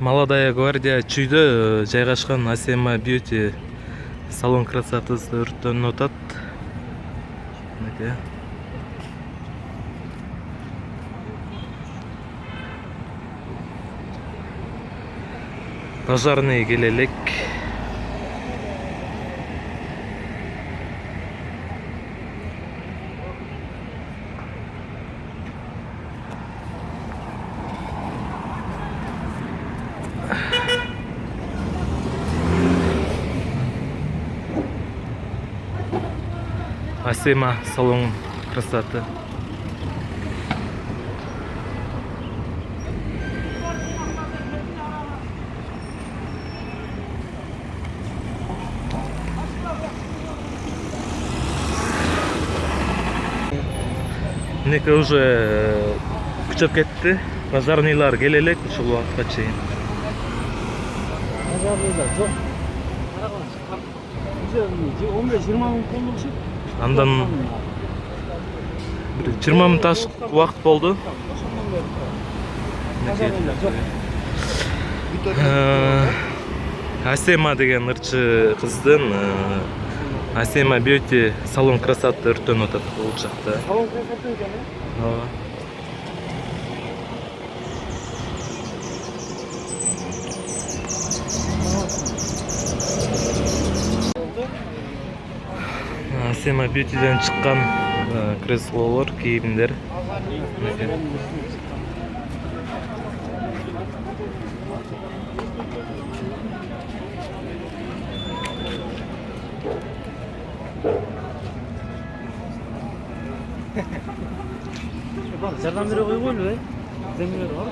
Молодая гвардия чүйдө жайгашкан Асема Beauty салон красотасы өрттөнүп атат. Мынакей. Пожарный келелек. Асема салон красоты. Неке уже күчөп кетти. Пожарныйлар келелек ушул убакытка чейин. Пожарныйлар жок. Уже 15-20 мүнөт болду. Андан bir 20 мүнөт ашык убакыт болду. Асема деген ырчы кыздын Асема Beauty салон красоты өрттөнүп атат бул жакта. Салон красоты экен, э? Ооба. Асема Beauty'ден чыккан креслолор, кийимдер. Жардам бере койгойлу, э? Земелер бар.